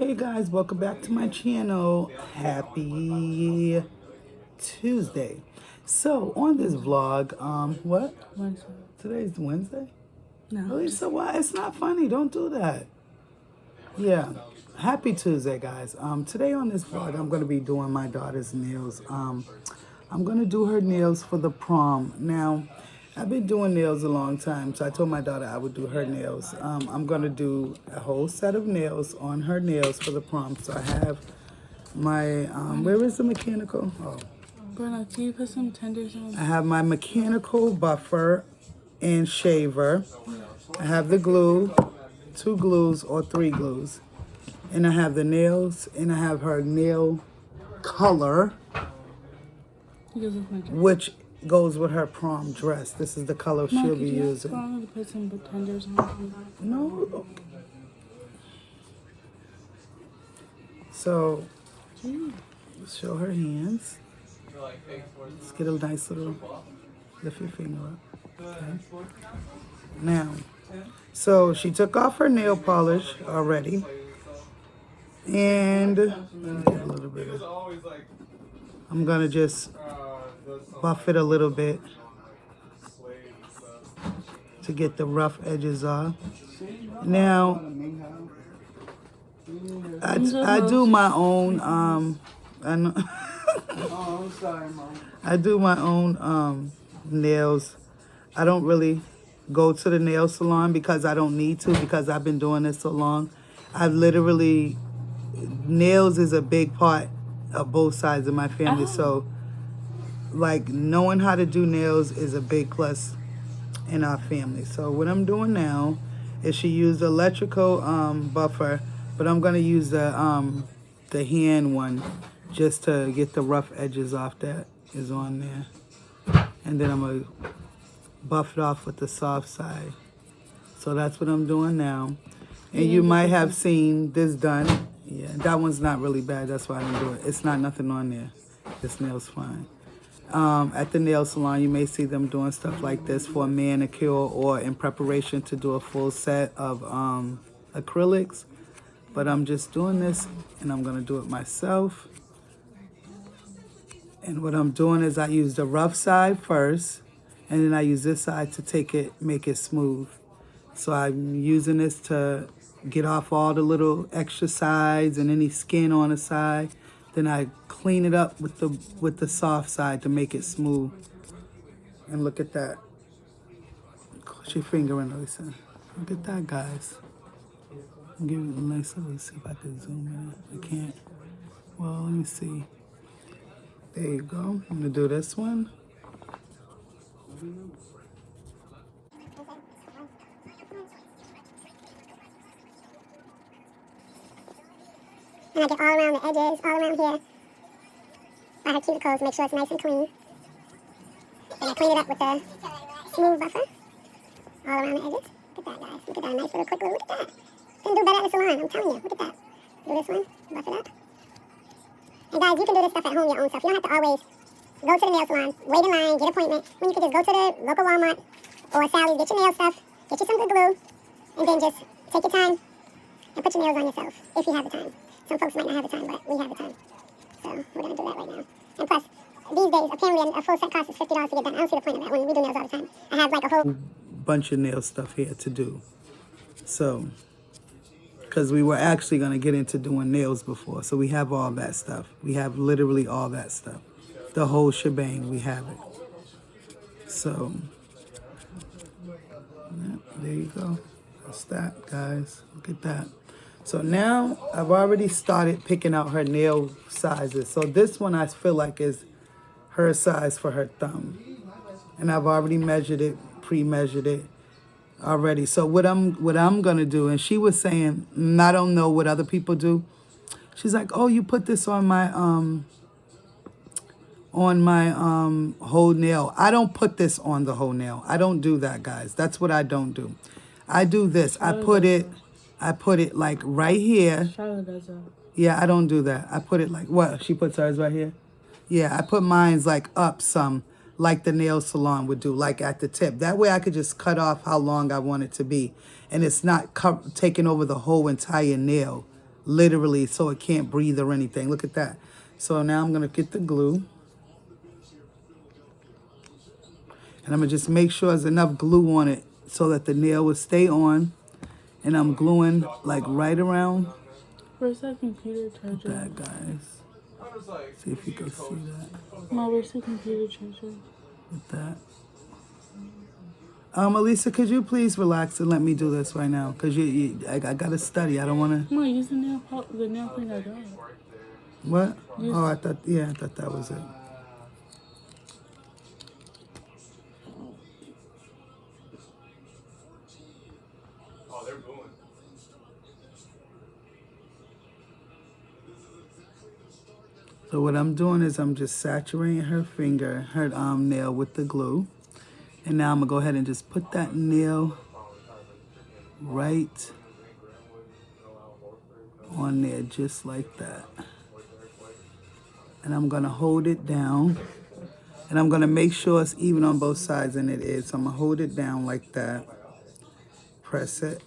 Hey guys, welcome back to my channel. Happy Tuesday. So on this vlog, what? Wednesday. Today's Wednesday? No. Really? So why? It's not funny. Don't do that. Yeah. Happy Tuesday, guys. Today on this vlog, I'm going to be doing my daughter's nails. I'm going to do her nails for the prom. Now, I've been doing nails a long time, so I told my daughter I would do her nails. I'm going to do a whole set of nails on her nails for the prom. So I have my, where is the mechanical? Oh. Brenna, can you put some tenders on? I have my mechanical buffer and shaver. I have the glue, 2 glues or 3 glues. And I have the nails, and I have her nail color, which goes with her prom dress. This is the color she'll be using. To put some tenders on? No. So, show her hands. Let's get a nice little, lift your finger up. Okay. Now, so she took off her nail polish already. And a little bit of, I'm gonna just buff it a little bit to get the rough edges off. Now, I do my own, I know, I do my own nails. I don't really go to the nail salon because I don't need to, because I've been doing this so long. I've literally, nails is a big part of both sides of my family. So, like, knowing how to do nails is a big plus in our family. So what I'm doing now is she used electrical buffer, but I'm gonna use the hand one just to get the rough edges off that is on there. And then I'm gonna buff it off with the soft side. So that's what I'm doing now. And you might have seen this done. Yeah, that one's not really bad. That's why I didn't do it. It's not nothing on there. This nail's fine. At the nail salon, you may see them doing stuff like this for a manicure or in preparation to do a full set of acrylics. But I'm just doing this, and I'm going to do it myself. And what I'm doing is I use the rough side first, and then I use this side to make it smooth. So I'm using this to get off all the little extra sides and any skin on the side. Then I clean it up with the soft side to make it smooth. And look at that. Put your finger in, Lisa. Look at that, guys. I'll give it a nice, let's see if I can zoom in. I can't. Well, let me see. There you go. I'm gonna do this one. And I get all around the edges, all around here, by her cuticles, make sure it's nice and clean. And I clean it up with the smooth buffer, all around the edges. Look at that, guys. Look at that, nice little quick glue. Look at that. Couldn't do better at the salon, I'm telling you. Look at that. Do this one, buff it up. And guys, you can do this stuff at home your own self. You don't have to always go to the nail salon, wait in line, get an appointment. When you can just go to the local Walmart or Sally's, get your nail stuff, get you some good glue, and then just take your time and put your nails on yourself, if you have the time. Some folks might not have the time, but we have the time. So we're going to do that right now. And plus, these days, apparently a full set cost is $50 to get done. I don't see the point of that when we do nails all the time. I have like a whole bunch of nail stuff here to do. So, because we were actually going to get into doing nails before. So we have all that stuff. We have literally all that stuff. The whole shebang, we have it. So, yeah, there you go. That's that, guys. Look at that. So now I've already started picking out her nail sizes. So this one I feel like is her size for her thumb. And I've already measured it, pre-measured it already. So what I'm gonna do, and she was saying, and I don't know what other people do. She's like, oh, you put this on my whole nail. I don't put this on the whole nail. I don't do that, guys. That's what I don't do. I do this. I put it like right here. Charlotte does that. Yeah, I don't do that. I put it like, what? She puts hers right here? Yeah, I put mine's like up some, like the nail salon would do, like at the tip. That way I could just cut off how long I want it to be. And it's not taking over the whole entire nail literally, so it can't breathe or anything. Look at that. So now I'm going to get the glue. And I'm going to just make sure there's enough glue on it so that the nail will stay on. And I'm gluing like right around Where's that computer charger? that, guys. See if you can see that. Ma, where's the computer charger? With that. Elisa, could you please relax and let me do this right now? Because I got to study. I don't want to... Ma, use the nail thing I got. What? Oh, I thought that was it. So what I'm doing is I'm just saturating her finger, her nail with the glue. And now I'm going to go ahead and just put that nail right on there, just like that. And I'm going to hold it down. And I'm going to make sure it's even on both sides, and it is. So I'm going to hold it down like that. Press it.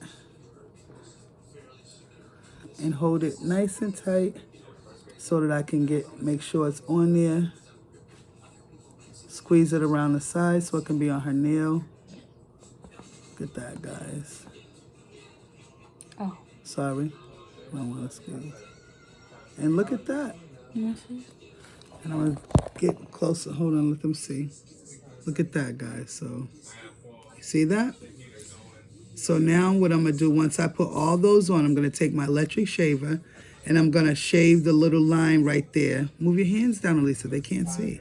And hold it nice and tight so that I can make sure it's on there. Squeeze it around the side so it can be on her nail. Look at that, guys. Oh. Sorry. I don't want to squeeze. And look at that. You see? And I'm going to get closer. Hold on, let them see. Look at that, guys. So, you see that? So now what I'm going to do, once I put all those on, I'm going to take my electric shaver and I'm going to shave the little line right there. Move your hands down, Elisa. They can't see.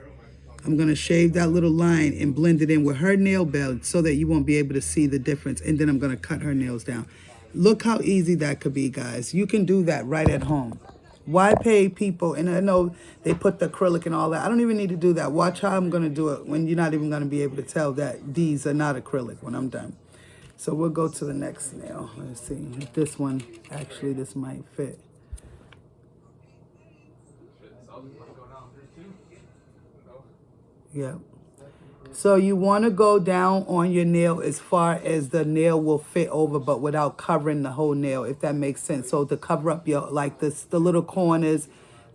I'm going to shave that little line and blend it in with her nail bed so that you won't be able to see the difference. And then I'm going to cut her nails down. Look how easy that could be, guys. You can do that right at home. Why pay people? And I know they put the acrylic and all that. I don't even need to do that. Watch how I'm going to do it when you're not even going to be able to tell that these are not acrylic when I'm done. So we'll go to the next nail. Let's see if this one, actually, this might fit. Yeah. So you want to go down on your nail as far as the nail will fit over, but without covering the whole nail, if that makes sense. So to cover up your, like this, the little corners,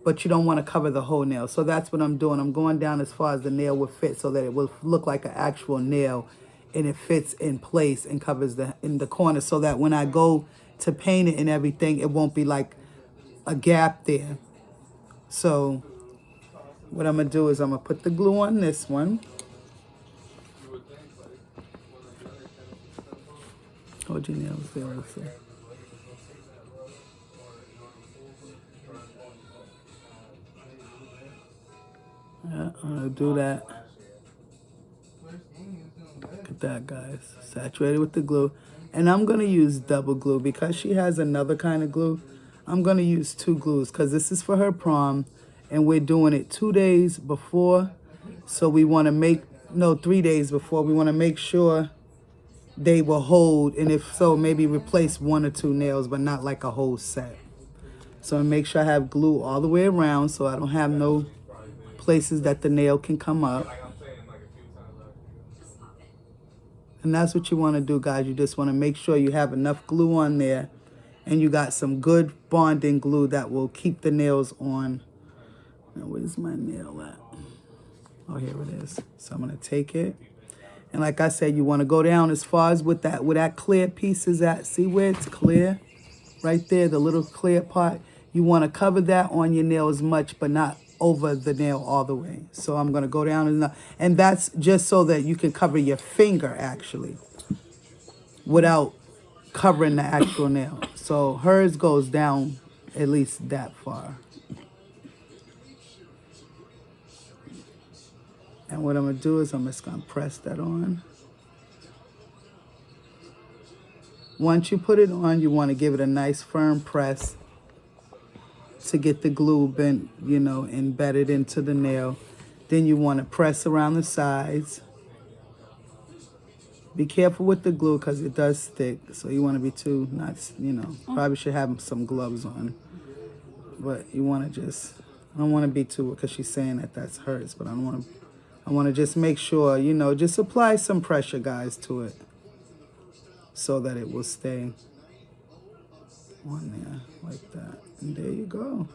but you don't want to cover the whole nail. So that's what I'm doing. I'm going down as far as the nail will fit so that it will look like an actual nail and it fits in place and covers in the corner so that when I go to paint it and everything, it won't be like a gap there. So what I'm going to do is I'm going to put the glue on this one. Hold your nails there, Lisa. Yeah, I'm going to do that. Look at that, guys. Saturated with the glue. And I'm going to use double glue because she has another kind of glue. I'm going to use 2 glues because this is for her prom. And we're doing it 2 days before. So we want to 3 days before. We want to make sure they will hold. And if so, maybe replace 1 or 2 nails, but not like a whole set. So make sure I have glue all the way around so I don't have no places that the nail can come up. And that's what you want to do, guys. You just want to make sure you have enough glue on there and you got some good bonding glue that will keep the nails on. Now, where's my nail at? Oh, here it is. So I'm going to take it. And like I said, you want to go down as far as where that clear piece is at. See where it's clear? Right there, the little clear part. You want to cover that on your nail as much, but not over the nail all the way. So I'm going to go down and that's just so that you can cover your finger actually without covering the actual nail. So hers goes down at least that far. And what I'm going to do is I'm just going to press that on. Once you put it on, you want to give it a nice firm press to get the glue bent, embedded into the nail. Then you want to press around the sides. Be careful with the glue because it does stick. So you want to be probably should have some gloves on. But you want to I don't want to be too, because she's saying that that's hers, but I want to just make sure, just apply some pressure, guys, to it so that it will stay. on there like that. And there you go.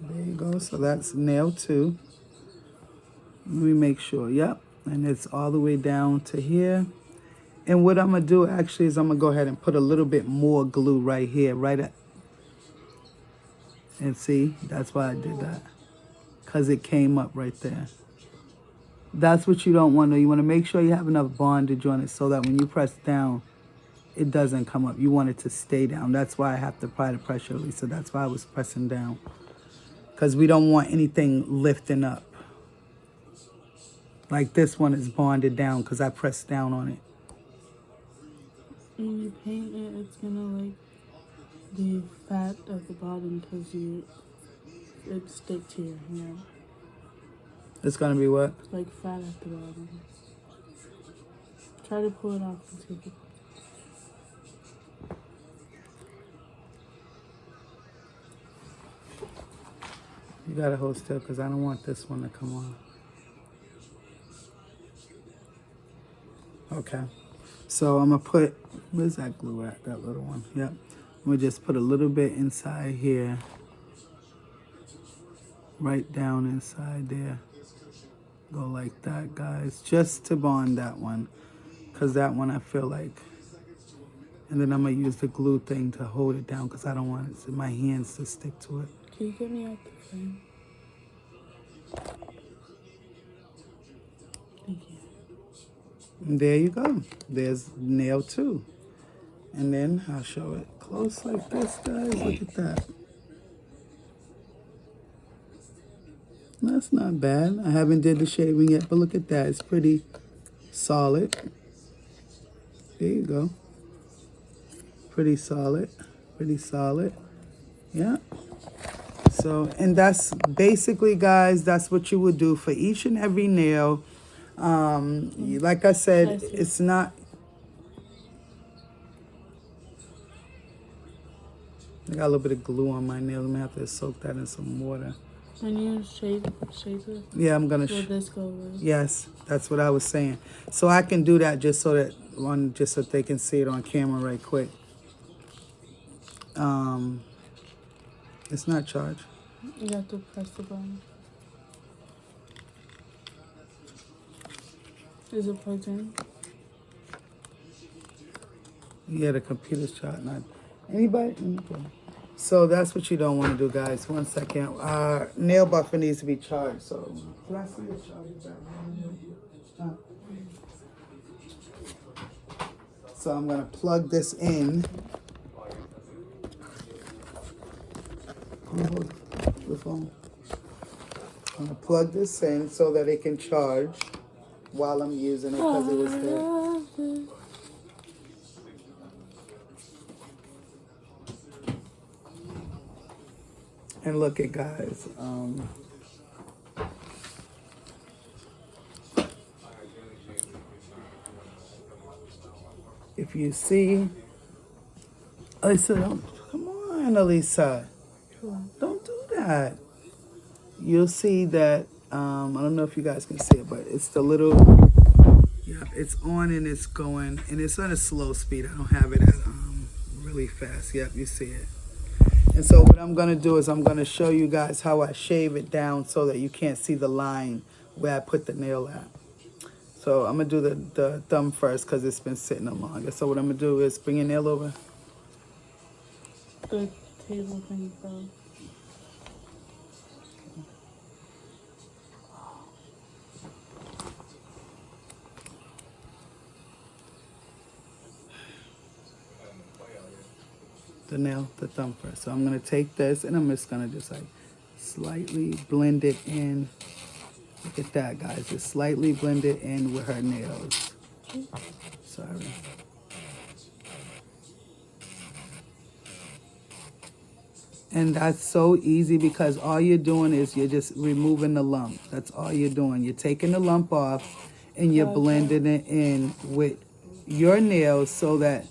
There you go. So that's nail 2. Let me make sure. Yep. And it's all the way down to here. And what I'm going to do actually is I'm going to go ahead and put a little bit more glue right here, right at. And see, that's why I did that. Because it came up right there. That's what you don't want to do. You want to make sure you have enough bondage on it so that when you press down, it doesn't come up. You want it to stay down. That's why I have to apply the pressure release. So that's why I was pressing down. Because we don't want anything lifting up. Like this one is bonded down because I pressed down on it. When you paint it, it's gonna like be fat at the bottom because it stick to your hand. It's going to be what? Like fat at the bottom. Try to pull it off and see if it. You got to hold still because I don't want this one to come on. Okay. So I'm going to put, where's that glue at? That little one. Yep. I'm going to just put a little bit inside here. Right down inside there. Go like that, guys. Just to bond that one. Because that one I feel like. And then I'm going to use the glue thing to hold it down because I don't want my hands to stick to it. Can you get me out the frame? Thank you. And there you go. There's nail 2. And then I'll show it close like this, guys. Look at that. That's not bad. I haven't did the shaving yet, but look at that. It's pretty solid. There you go. Pretty solid. Pretty solid. Yeah. So, and that's basically, guys, that's what you would do for each and every nail. Like I said, it's not. I got a little bit of glue on my nail. I'm gonna have to soak that in some water. When you shave it? Yeah, I'm gonna. Will this go away? Yes, that's what I was saying. So I can do that just so that just so they can see it on camera right quick. It's not charged. You have to press the button. Is it plugged in? Yeah, the computer's charged. Not anybody. Okay. So that's what you don't want to do, guys. 1 second. Our nail buffer needs to be charged. So can I see your charger back? So I'm gonna plug this in. Hold the phone. I'm gonna plug this in so that it can charge while I'm using it because it was there. And look at guys. If you see, Elisa, come on, Elisa. Don't do that. You'll see that, I don't know if you guys can see it, but it's the little, yeah, it's on and it's going, and it's on a slow speed. I don't have it at really fast. Yep, you see it. And so what I'm going to do is I'm going to show you guys how I shave it down so that you can't see the line where I put the nail at. So I'm going to do the thumb first because it's been sitting a longer. So what I'm going to do is bring your nail over. The table thing fell. The thumb first. So I'm going to take this and I'm just going to just like slightly blend it in. Look at that, guys. Just slightly blend it in with her nails. Sorry. And that's so easy because all you're doing is you're just removing the lump. That's all you're doing. You're taking the lump off and you're blending it in with your nails so that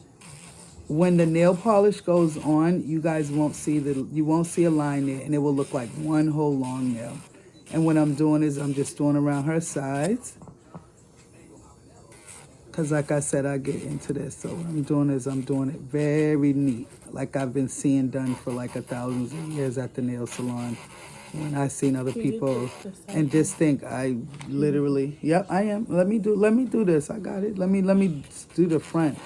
when the nail polish goes on, you guys won't see you won't see a line there, and it will look like one whole long nail. And what I'm doing is I'm just doing around her sides. Because like I said, I get into this. So what I'm doing is I'm doing it very neat. Like I've been seeing done for like thousands of years at the nail salon. When I seen other Can you people take the and just think I literally, yep, I am. Let me do this. I got it. Let me do the front.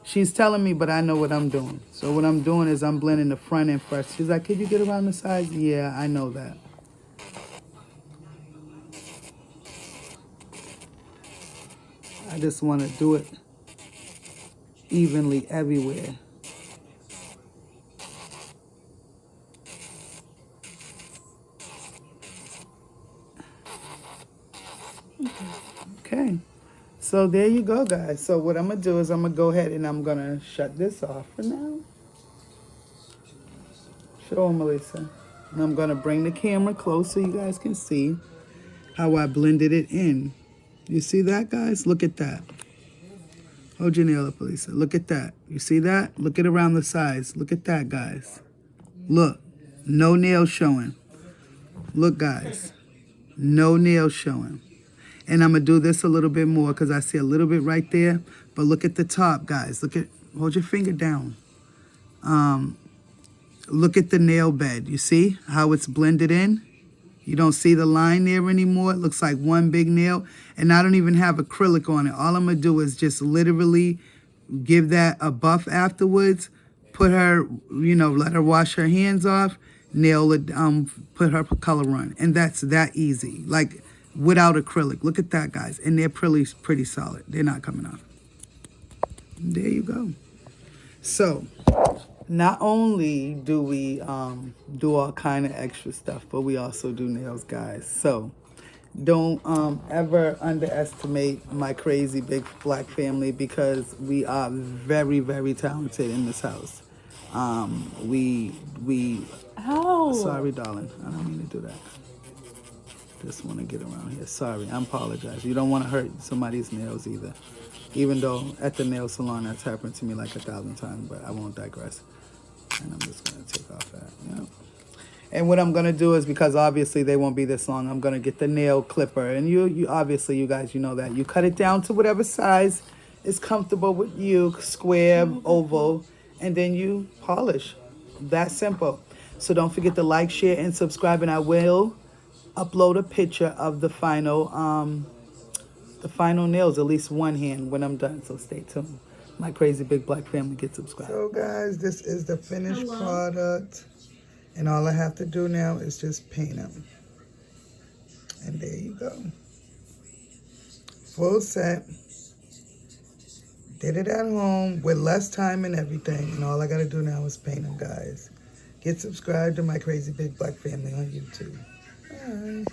She's telling me, but I know what I'm doing. So what I'm doing is I'm blending the front and first. She's like, could you get around the sides? Yeah, I know that. I just want to do it evenly everywhere. Okay. So there you go, guys. So what I'm going to do is I'm going to go ahead and I'm going to shut this off for now. Show them, Melissa. And I'm going to bring the camera close so you guys can see how I blended it in. You see that, guys? Look at that. Hold your nail up, Elisa. Look at that. You see that? Look at around the sides. Look at that, guys. Look. No nails showing. Look, guys. No nails showing. And I'm going to do this a little bit more because I see a little bit right there. But look at the top, guys. Look at, hold your finger down. Look at the nail bed. You see how it's blended in? You don't see the line there anymore. It looks like one big nail. And I don't even have acrylic on it. All I'm going to do is just literally give that a buff afterwards. Put her, you know, let her wash her hands off. Nail it, put her color on. And that's that easy. Like, without acrylic. Look at that, guys. And they're pretty solid. They're not coming off. There you go. So, not only do we do all kind of extra stuff, but we also do nails, guys. So don't ever underestimate my crazy big black family because we are very, very talented in this house. We Ow! sorry, darling, I don't mean to do that. Just want to get around here. Sorry, I apologize. You don't want to hurt somebody's nails either. Even though at the nail salon that's happened to me like 1,000 times, but I won't digress. And I'm just going to take off that. Yeah. And what I'm going to do is, because obviously they won't be this long, I'm going to get the nail clipper. And you obviously, you guys, you know that. You cut it down to whatever size is comfortable with you, square, oval, and then you polish. That simple. So don't forget to like, share, and subscribe. And I will upload a picture of the final nails, at least one hand, when I'm done. So stay tuned. My crazy big black family, get subscribed. So guys, this is the finished product. And all I have to do now is just paint them. And there you go. Full set. Did it at home with less time and everything. And all I got to do now is paint them, guys. Get subscribed to my crazy big black family on YouTube. Bye.